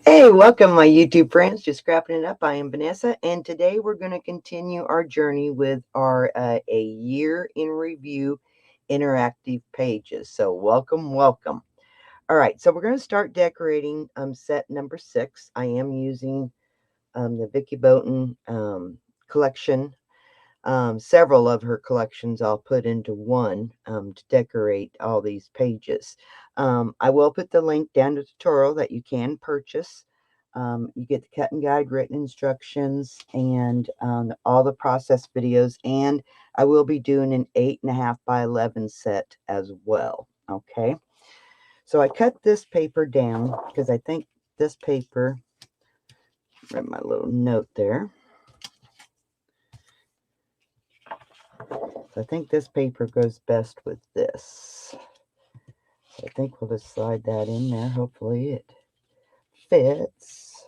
Hey, welcome my YouTube friends, just scrapping it up. I am Vanessa, and today we're going to continue our journey with our a year in review interactive pages. So welcome. All right, so we're going to start decorating set number 6. I am using the Vicky Boughton collection. Several of her collections I'll put into one to decorate all these pages. I will put the link down to the tutorial that you can purchase. You get the cut and guide, written instructions, and all the process videos. And I will be doing an 8.5 by 11 set as well. Okay. So I cut this paper down because I think this paper, write my little note there. So I think this paper goes best with this. So I think we'll just slide that in there. Hopefully it fits.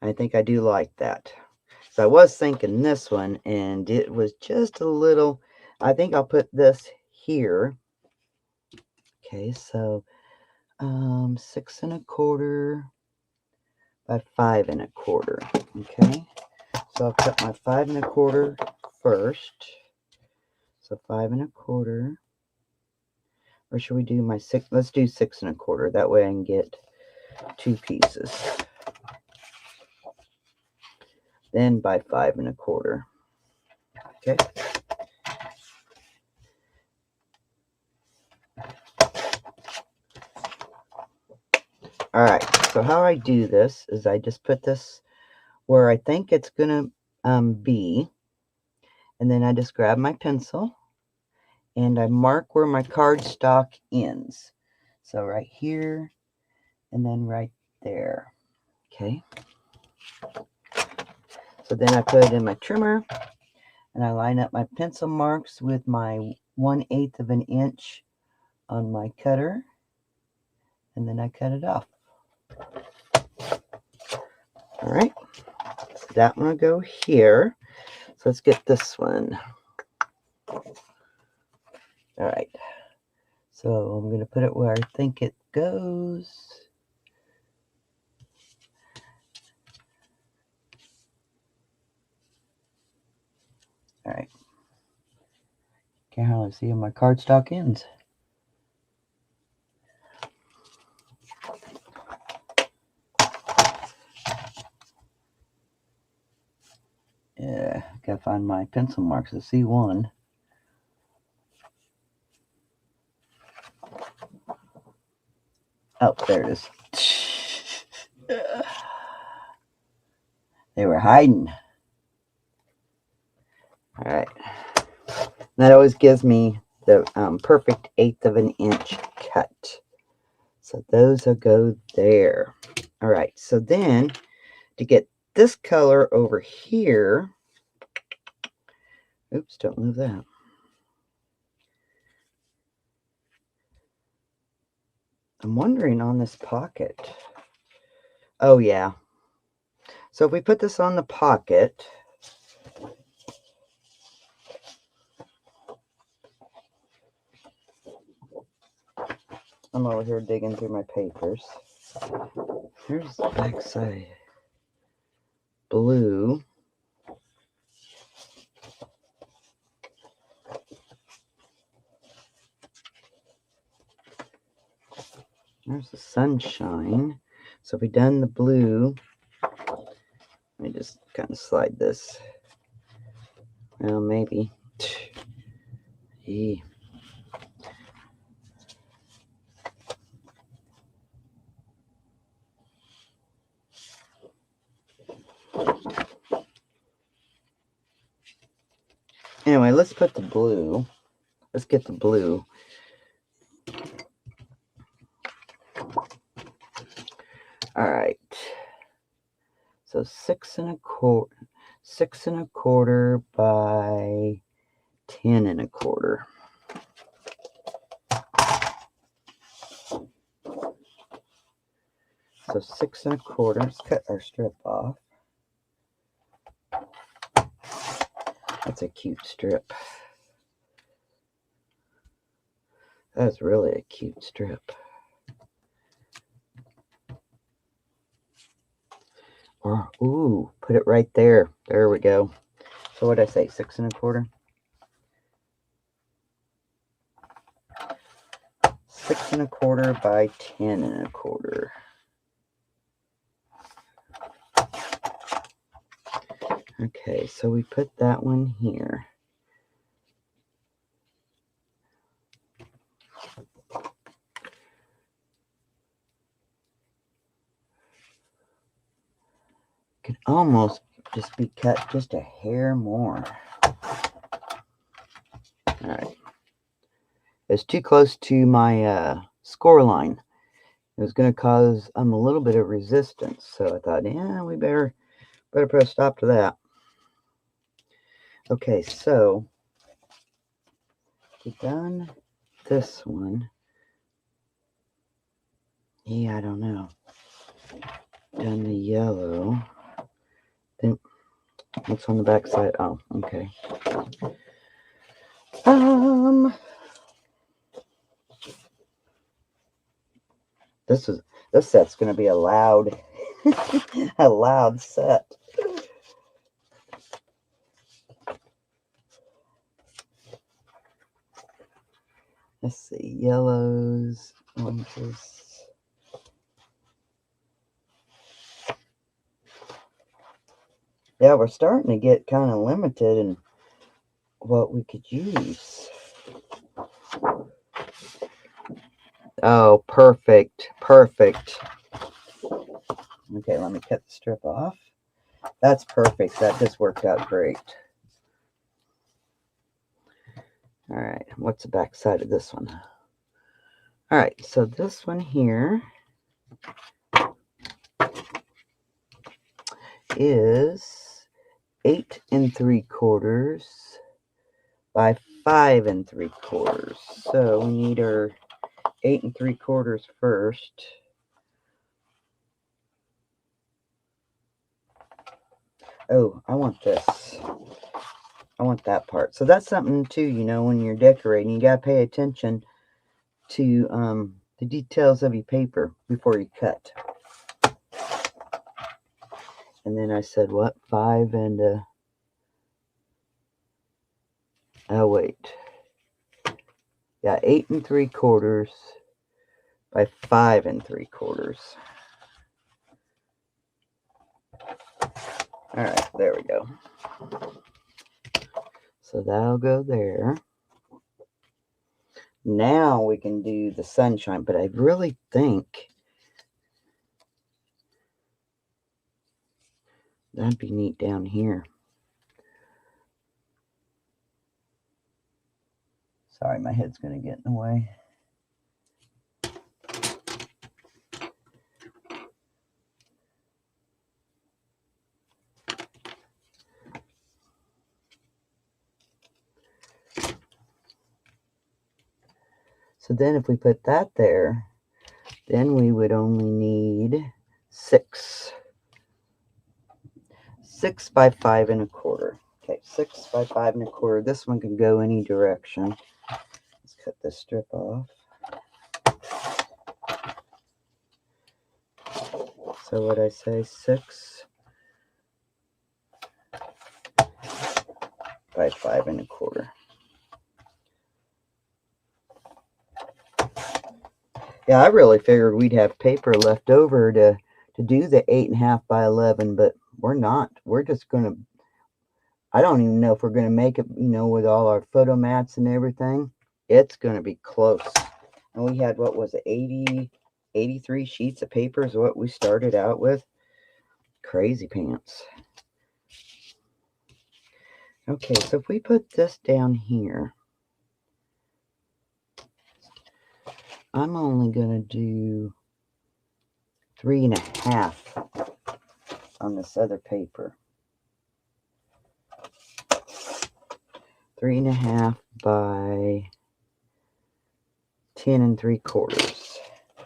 I think I do like that. So I was thinking this one, and it was just a little, I think I'll put this here. Okay, so 6 1/4 by 5 1/4. Okay, so I'll cut my 5 1/4 first. So 5 1/4. Or should we do my 6? Let's do 6 1/4. That way I can get 2 pieces. Then by 5 1/4. Okay. All right. So how I do this is I just put this where I think it's gonna be, and then I just grab my pencil and I mark where my cardstock ends. So right here, and then right there. Okay. So then I put it in my trimmer, and I line up my pencil marks with my 1/8 of an inch on my cutter, and then I cut it off. All right, so that one will go here. So let's get this one. All right, so I'm going to put it where I think it goes. All right, can't hardly see where my cardstock ends. Yeah, gotta find my pencil marks to see one. Oh, there it is. They were hiding. All right. That always gives me the perfect 1/8 of an inch cut. So those will go there. All right. So then to get this color over here, oops, don't move that. I'm wondering on this pocket. Oh, yeah. So if we put this on the pocket, I'm over here digging through my papers. Here's the back side. Blue. There's the sunshine. So if we done the blue, let me just kind of slide this. Well, maybe. Yeah. Anyway, let's put the blue. Let's get the blue. All right. So 6 1/4 by 10 1/4. So 6 1/4. Let's cut our strip off. That's a cute strip. That's really a cute strip. Or, ooh, put it right there. There we go. So what did I say, 6 1/4? 6 1/4 by 10 1/4. Okay, so we put that one here. Could almost just be cut just a hair more. All right. It's too close to my score line. It was going to cause a little bit of resistance, so I thought, yeah, we better put a stop to that. Okay, so we done this one. Yeah, I don't know. Done the yellow. Then what's on the back side? Oh, okay. This set's gonna be a loud a loud set. Let's see, yellows, oranges. Yeah, we're starting to get kind of limited in what we could use. Oh, perfect, perfect. Okay, let me cut the strip off. That's perfect. That just worked out great. All right, what's the back side of this one? All right, so this one here is 8 3/4 by 5 3/4. So we need our 8 3/4 first. Oh, I want this. I want that part. So that's something too, you know, when you're decorating, you gotta pay attention to the details of your paper before you cut. And then I said what? 5 and oh wait. Yeah, 8 3/4 by 5 3/4. All right, there we go. So that'll go there. Now we can do the sunshine, but I really think that'd be neat down here. Sorry, my head's going to get in the way. So then if we put that there, then we would only need 6. 6 by 5 1/4. Okay, 6 by 5 1/4. This one can go any direction. Let's cut this strip off. So what I say, 6 by 5 1/4. Yeah, I really figured we'd have paper left over to do the 8 1/2 by 11, but we're not. We're just gonna. I don't even know if we're gonna make it. You know, with all our photo mats and everything, it's gonna be close. And we had, what was it, 83 sheets of paper is what we started out with. Crazy pants. Okay, so if we put this down here, I'm only gonna do 3 1/2 on this other paper. 3 1/2 by 10 3/4.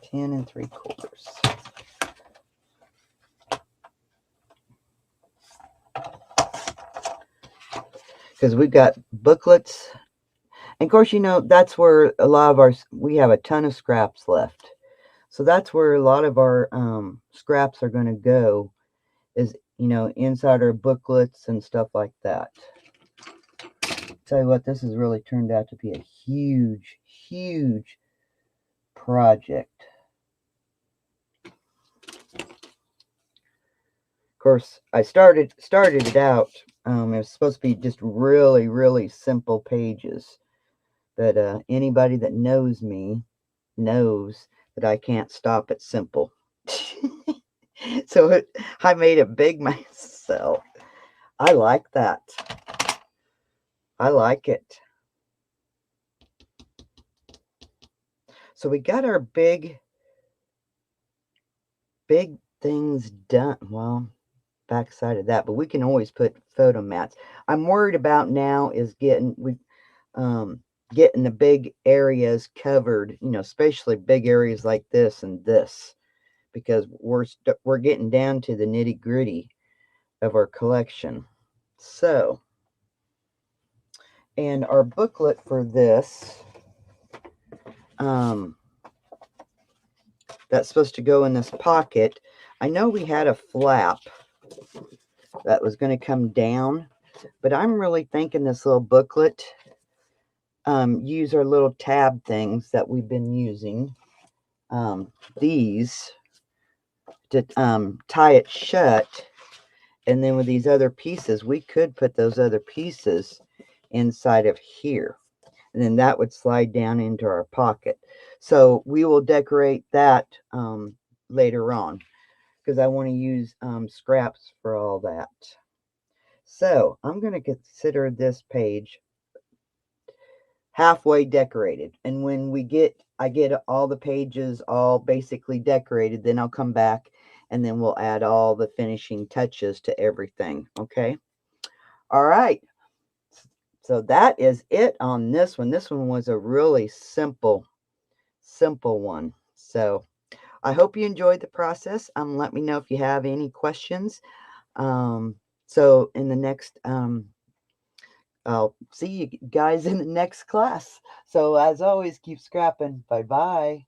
10 3/4. Because we've got booklets, And of course, you know, that's where a lot of we have a ton of scraps left. So that's where a lot of our scraps are going to go, is, you know, inside our booklets and stuff like that. Tell you what, this has really turned out to be a huge, huge project. Of course, I started it out. It was supposed to be just really, really simple pages. But anybody that knows me knows that I can't stop at simple. So I made it big myself. I like that. I like it. So we got our big things done. Well, backside of that, but we can always put photo mats. I'm worried about now is getting the big areas covered, you know, especially big areas like this and this, because we're getting down to the nitty-gritty of our collection. So, and our booklet for this, that's supposed to go in this pocket. I know we had a flap that was going to come down, but I'm really thinking this little booklet, use our little tab things that we've been using, these, to tie it shut. And then with these other pieces, we could put those other pieces inside of here. And then that would slide down into our pocket. So we will decorate that later on, because I want to use scraps for all that. So I'm going to consider this page halfway decorated. And when I get all the pages all basically decorated, then I'll come back and then we'll add all the finishing touches to everything. Okay. All right. So that is it on this one. This one was a really simple one. So I hope you enjoyed the process. Let me know if you have any questions. So in the next, I'll see you guys in the next class. So as always, keep scrapping. Bye-bye.